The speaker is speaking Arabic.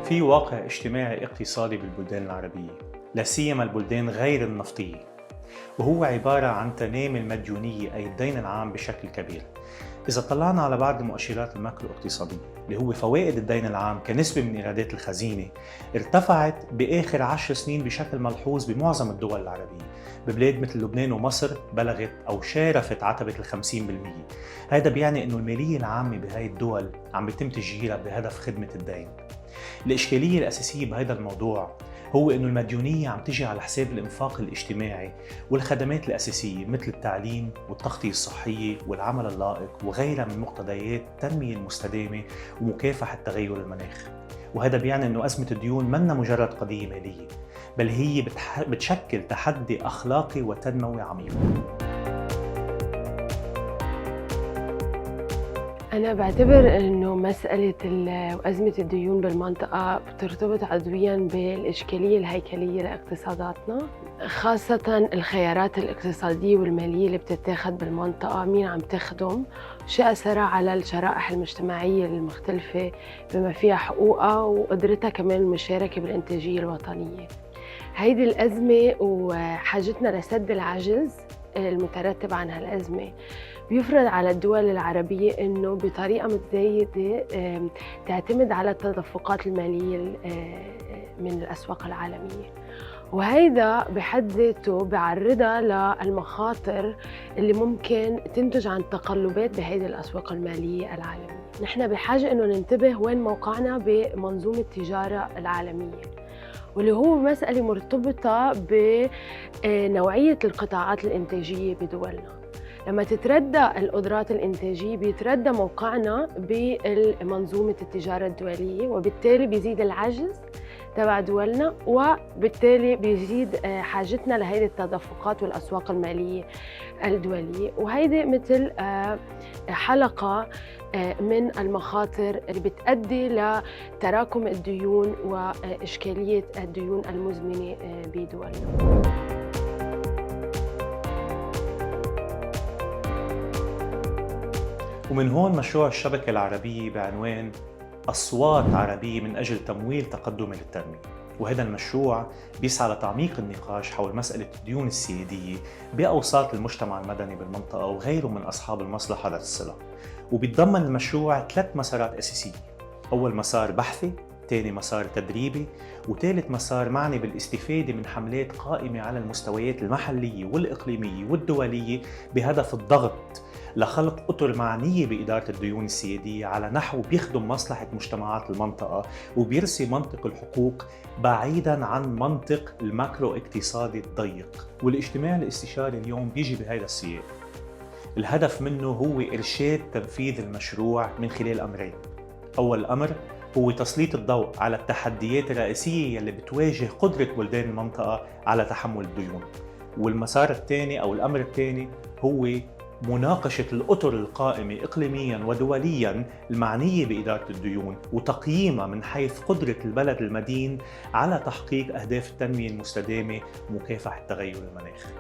في واقع اجتماعي اقتصادي بالبلدان العربية، لا سيما البلدان غير النفطية، وهو عبارة عن تنامي المديونية أي الدين العام بشكل كبير. إذا طلعنا على بعض المؤشرات الماكرو اقتصادية اللي هو فوائد الدين العام كنسبة من إيرادات الخزينة، ارتفعت بآخر 10 سنين بشكل ملحوظ بمعظم الدول العربية. ببلاد مثل لبنان ومصر بلغت أو شارفت عتبة 50%. هذا بيعني إنه المالية العامة بهاي الدول عم بيتم تشجيرها بهدف خدمة الدين. الإشكالية الأساسية بهذا الموضوع هو إنه المديونية عم تجي على حساب الإنفاق الاجتماعي والخدمات الأساسية مثل التعليم والتغطية الصحية والعمل اللائق وغيرها من مقتضيات التنمية المستدامة ومكافحة تغير المناخ. وهذا بيعني إنه أزمة الديون منا مجرد قضية مالية، بل هي بتشكل تحدي أخلاقي وتنموي عميق. أنا بعتبر إنه مسألة أزمة الديون بالمنطقة بترتبط عضوياً بالإشكالية الهيكلية لاقتصاداتنا، خاصة الخيارات الاقتصادية والمالية اللي بتتاخد بالمنطقة، مين عم تخدم، شو أثرها على الشرائح المجتمعية المختلفة بما فيها حقوقها وقدرتها كمان المشاركة بالإنتاجية الوطنية. هيدي الأزمة وحاجتنا لسد العجز المترتب عن هالأزمة بيفرض على الدول العربية إنه بطريقة متزايدة تعتمد على التدفقات المالية من الأسواق العالمية، وهيدا بحد ذاته بعرضها للمخاطر اللي ممكن تنتج عن تقلبات بهيدي الأسواق المالية العالمية. نحن بحاجة إنه ننتبه وين موقعنا بمنظومة التجارة العالمية، واللي هو مسألة مرتبطة بنوعية القطاعات الإنتاجية بدولنا. لما تتردى القدرات الإنتاجية بيتردى موقعنا بمنظومة التجارة الدولية، وبالتالي بيزيد العجز تبع دولنا، وبالتالي بيزيد حاجتنا لهذه التدفقات والأسواق المالية الدولية. وهيدي مثل حلقة من المخاطر اللي بتؤدي لتراكم الديون وإشكالية الديون المزمنة بدولنا. ومن هون مشروع الشبكة العربية بعنوان أصوات عربية من أجل تمويل تقدمي للتنمية. وهذا المشروع بيسعى لتعميق النقاش حول مسألة الديون السيادية بأوساط المجتمع المدني بالمنطقة وغيره من أصحاب المصلحة ذات الصلة. وبيتضمن المشروع 3 مسارات أساسية: أول مسار بحثي، ثاني مسار تدريبي، وثالث مسار معني بالاستفادة من حملات قائمة على المستويات المحلية والإقليمية والدولية بهدف الضغط لخلق أطر معنية بإدارة الديون السيادية على نحو بيخدم مصلحة مجتمعات المنطقة وبيرسي منطق الحقوق بعيداً عن منطق الماكرو اقتصادي الضيق. والاجتماع الاستشاري اليوم بيجي بهذا السياق. الهدف منه هو إرشاد تنفيذ المشروع من خلال أمرين. أول أمر هو تسليط الضوء على التحديات الرئيسية اللي بتواجه قدرة بلدان المنطقة على تحمل الديون. والمسار الثاني أو الأمر الثاني هو مناقشة الأطر القائمة إقليمياً ودولياً المعنية بإدارة الديون وتقييمها من حيث قدرة البلد المدين على تحقيق أهداف التنمية المستدامة ومكافحة تغير المناخ.